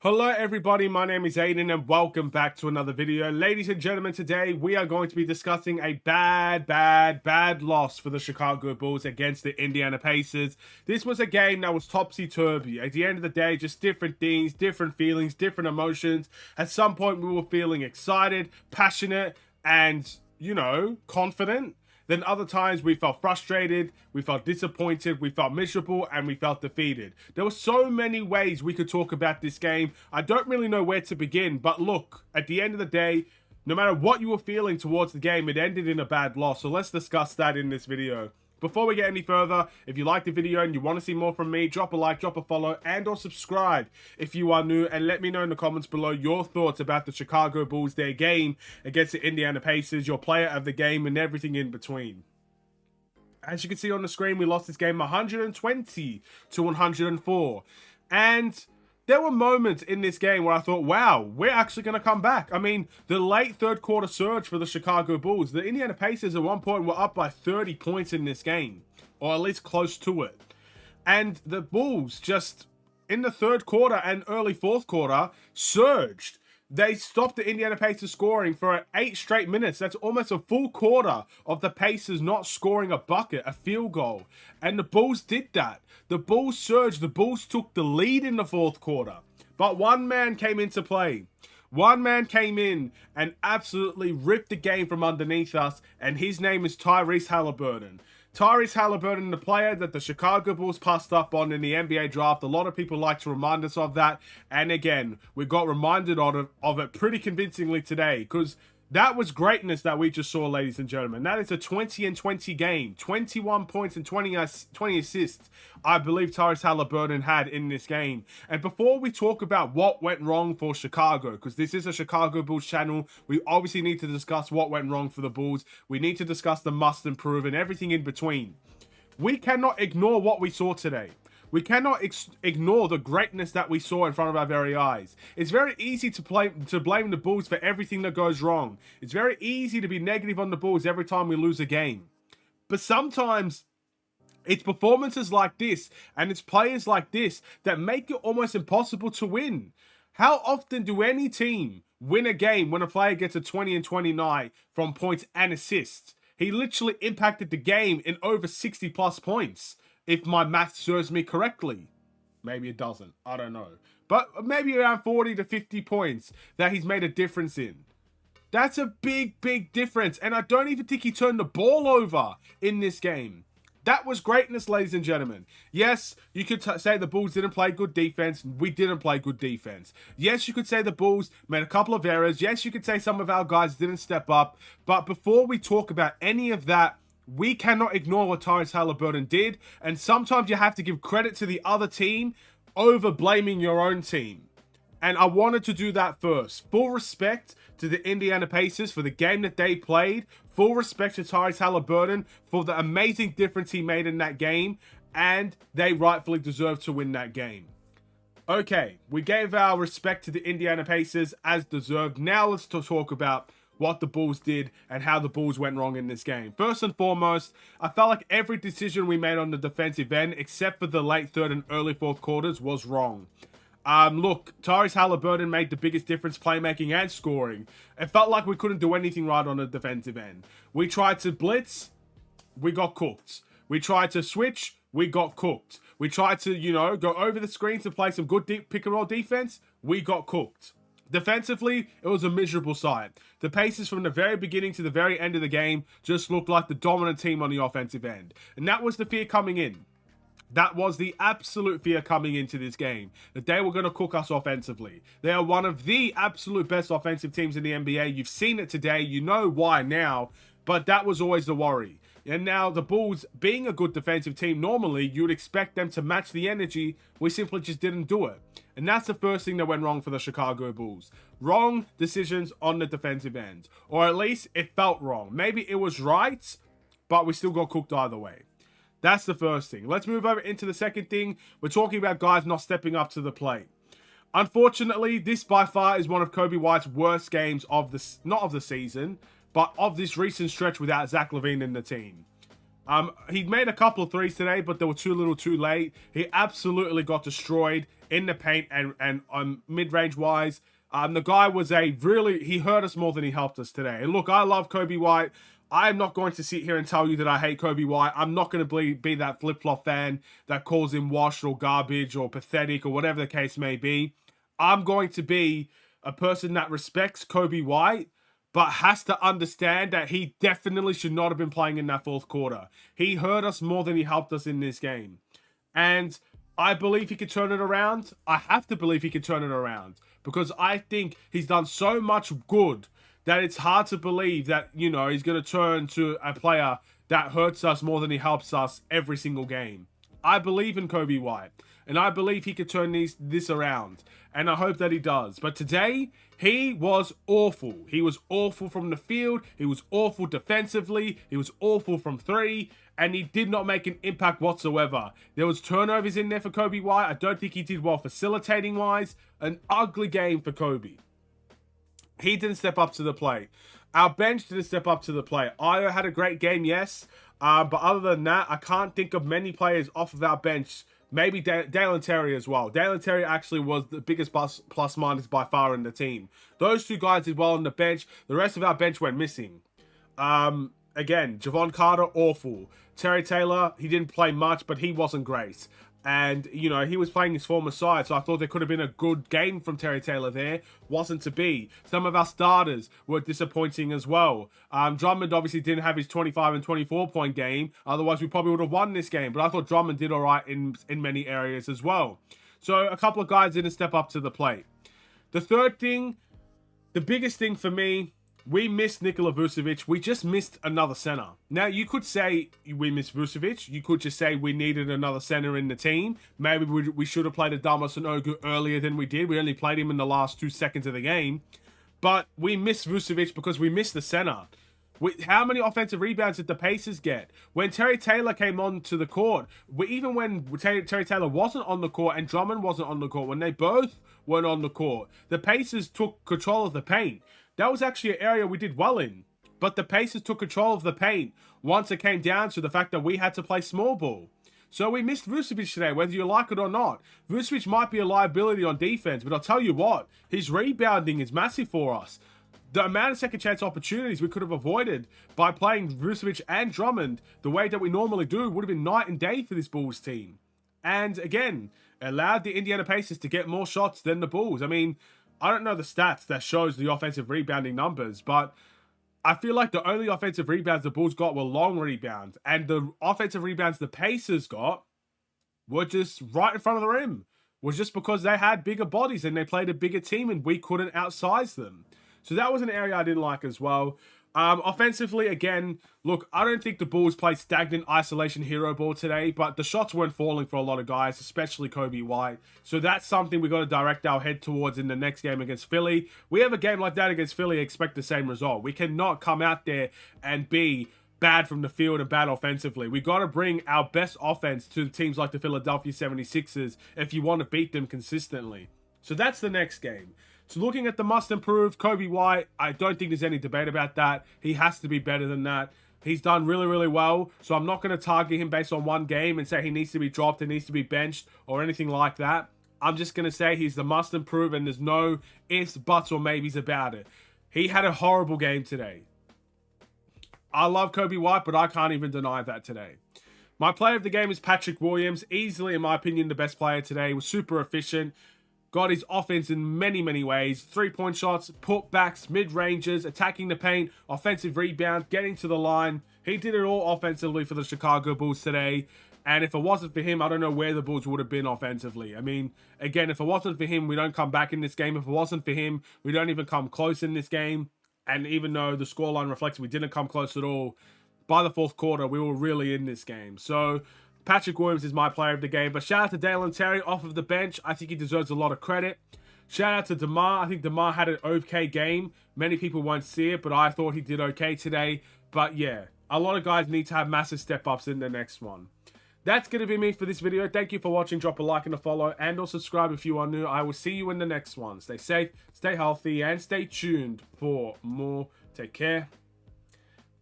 Hello everybody, my name is Aiden and welcome back to another video. Ladies and gentlemen, today we are going to be discussing a bad loss for the Chicago Bulls against the Indiana Pacers. This was a game that was topsy-turvy. At the end of the day, just different things, different feelings, different emotions. At some point we were feeling excited, passionate, and, confident. Then other times we felt frustrated, we felt disappointed, we felt miserable, and we felt defeated. There were so many ways we could talk about this game. I don't really know where to begin, but look, at the end of the day, no matter what you were feeling towards the game, it ended in a bad loss. So let's discuss that in this video. Before we get any further, if you like the video and you want to see more from me, drop a like, drop a follow, and or subscribe if you are new, and let me know in the comments below your thoughts about the Chicago Bulls, their game against the Indiana Pacers, your player of the game, and everything in between. As you can see on the screen, we lost this game 120 to 104, and there were moments in this game where I thought, wow, we're actually going to come back. I mean, the late third quarter surge for the Chicago Bulls. The Indiana Pacers at one point were up by 30 points in this game, or at least close to it. And the Bulls just, in the third quarter and early fourth quarter, surged. They stopped the Indiana Pacers scoring for 8 straight minutes. That's almost a full quarter of the Pacers not scoring a bucket, a field goal. And the Bulls did that. The Bulls surged. The Bulls took the lead in the fourth quarter. But one man came into play. One man came in and absolutely ripped the game from underneath us. And his name is Tyrese Haliburton. Tyrese Haliburton, the player that the Chicago Bulls passed up on in the NBA draft. A lot of people like to remind us of that. And again, we got reminded of it pretty convincingly today, because that was greatness that we just saw, ladies and gentlemen. That is a 20-20 game. 21 points and 20 assists, I believe Tyrese Haliburton had in this game. And before we talk about what went wrong for Chicago, because this is a Chicago Bulls channel, we obviously need to discuss what went wrong for the Bulls. We need to discuss the must improve and everything in between. We cannot ignore what we saw today. We cannot ignore the greatness that we saw in front of our very eyes. It's very easy to blame the Bulls for everything that goes wrong. It's very easy to be negative on the Bulls every time we lose a game. But sometimes it's performances like this and it's players like this that make it almost impossible to win. How often do any team win a game when a player gets a 20-20 night from points and assists? He literally impacted the game in over 60 plus points, if my math serves me correctly. Maybe it doesn't. I don't know. But maybe around 40 to 50 points that he's made a difference in. That's a big difference. And I don't even think he turned the ball over in this game. That was greatness, ladies and gentlemen. Yes, you could say the Bulls didn't play good defense. We didn't play good defense. Yes, you could say the Bulls made a couple of errors. Yes, you could say some of our guys didn't step up. But before we talk about any of that, we cannot ignore what Tyrese Haliburton did. And sometimes you have to give credit to the other team over blaming your own team. And I wanted to do that first. Full respect to the Indiana Pacers for the game that they played. Full respect to Tyrese Haliburton for the amazing difference he made in that game. And they rightfully deserve to win that game. Okay, we gave our respect to the Indiana Pacers as deserved. Now let's talk about what the Bulls did and how the Bulls went wrong in this game. First and foremost, I felt like every decision we made on the defensive end, except for the late third and early fourth quarters, was wrong. Look, Tyrese Haliburton made the biggest difference playmaking and scoring. It felt like we couldn't do anything right on the defensive end. We tried to blitz, we got cooked. We tried to switch, we got cooked. We tried to, go over the screens to play some good deep pick and roll defense, we got cooked. Defensively, it was a miserable sight. The Pacers from the very beginning to the very end of the game just looked like the dominant team on the offensive end. And that was the fear coming in. That was the absolute fear coming into this game, that they were going to cook us offensively. They are one of the absolute best offensive teams in the NBA. You've seen it today. You know why now. But that was always the worry. And now the Bulls, being a good defensive team, normally you would expect them to match the energy. We simply just didn't do it. And that's the first thing that went wrong for the Chicago Bulls. Wrong decisions on the defensive end. Or at least it felt wrong. Maybe it was right, but we still got cooked either way. That's the first thing. Let's move over into the second thing. We're talking about guys not stepping up to the plate. Unfortunately, this by far is one of Kobe White's worst games of not of the season, but of this recent stretch without Zach LaVine in the team. He made a couple of threes today, but they were too little too late. He absolutely got destroyed in the paint and mid-range wise. The guy was he hurt us more than he helped us today. And look, I love Kobe White. I'm not going to sit here and tell you that I hate Kobe White. I'm not going to be that flip-flop fan that calls him washed or garbage or pathetic or whatever the case may be. I'm going to be a person that respects Kobe White, but has to understand that he definitely should not have been playing in that fourth quarter. He hurt us more than he helped us in this game. And I believe he could turn it around. I have to believe he could turn it around because I think he's done so much good that it's hard to believe that, you know, he's going to turn to a player that hurts us more than he helps us every single game. I believe in Kobe White, and I believe he could turn this around, and I hope that he does. But today, he was awful. He was awful from the field. He was awful defensively. He was awful from three, and he did not make an impact whatsoever. There was turnovers in there for Kobe White. I don't think he did well facilitating-wise. An ugly game for Kobe. He didn't step up to the plate. Our bench didn't step up to the plate. Io had a great game, yes. But other than that, I can't think of many players off of our bench. Maybe Dalen Terry as well. Dalen Terry actually was the biggest plus minus by far in the team. Those two guys did well on the bench. The rest of our bench went missing. Again, Javon Carter, awful. Terry Taylor, he didn't play much, but he wasn't great. And, you know, he was playing his former side, so I thought there could have been a good game from Terry Taylor there. Wasn't to be. Some of our starters were disappointing as well. Drummond obviously didn't have his 25 and 24 point game. Otherwise, we probably would have won this game. But I thought Drummond did all right in many areas as well. So a couple of guys didn't step up to the plate. The third thing, the biggest thing for me, we missed Nikola Vucevic. We just missed another center. Now, you could say we missed Vucevic. You could just say we needed another center in the team. Maybe we should have played Adama Sanogo earlier than we did. We only played him in the last 2 seconds of the game. But we missed Vucevic because we missed the center. How many offensive rebounds did the Pacers get? When Terry Taylor came onto the court, even when Terry Taylor wasn't on the court and Drummond wasn't on the court, when they both weren't on the court, the Pacers took control of the paint. That was actually an area we did well in. But the Pacers took control of the paint once it came down to the fact that we had to play small ball. So we missed Vucevic today, whether you like it or not. Vucevic might be a liability on defense, but I'll tell you what, his rebounding is massive for us. The amount of second chance opportunities we could have avoided by playing Vucevic and Drummond the way that we normally do would have been night and day for this Bulls team. And again, allowed the Indiana Pacers to get more shots than the Bulls. I mean, I don't know the stats that shows the offensive rebounding numbers, but I feel like the only offensive rebounds the Bulls got were long rebounds, and the offensive rebounds the Pacers got were just right in front of the rim. Was just because they had bigger bodies and they played a bigger team and we couldn't outsize them. So that was an area I didn't like as well. Offensively, again, look, I don't think the Bulls played stagnant isolation hero ball today, but the shots weren't falling for a lot of guys, especially Kobe White. So that's something we got to direct our head towards in the next game against Philly. We have a game like that against Philly, expect the same result. We cannot come out there and be bad from the field and bad offensively. We got to bring our best offense to teams like the Philadelphia 76ers if you want to beat them consistently. So that's the next game. So looking at the must improve, Kobe White, I don't think there's any debate about that. He has to be better than that. He's done really, really well. So I'm not going to target him based on one game and say he needs to be dropped, he needs to be benched or anything like that. I'm just going to say he's the must improve and there's no ifs, buts or maybes about it. He had a horrible game today. I love Kobe White, but I can't even deny that today. My player of the game is Patrick Williams. Easily, in my opinion, the best player today. He was super efficient. Got his offense in many, many ways. 3-point shots, putbacks, mid-ranges, attacking the paint, offensive rebounds, getting to the line. He did it all offensively for the Chicago Bulls today. And if it wasn't for him, I don't know where the Bulls would have been offensively. I mean, again, if it wasn't for him, we don't come back in this game. If it wasn't for him, we don't even come close in this game. And even though the scoreline reflects we didn't come close at all, by the fourth quarter, we were really in this game. So Patrick Williams is my player of the game. But shout out to Dalen Terry off of the bench. I think he deserves a lot of credit. Shout out to DeMar. I think DeMar had an okay game. Many people won't see it, but I thought he did okay today. But yeah, a lot of guys need to have massive step-ups in the next one. That's going to be me for this video. Thank you for watching. Drop a like and a follow. And or subscribe if you are new. I will see you in the next one. Stay safe, stay healthy, and stay tuned for more. Take care.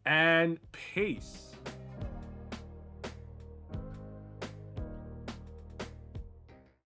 And peace.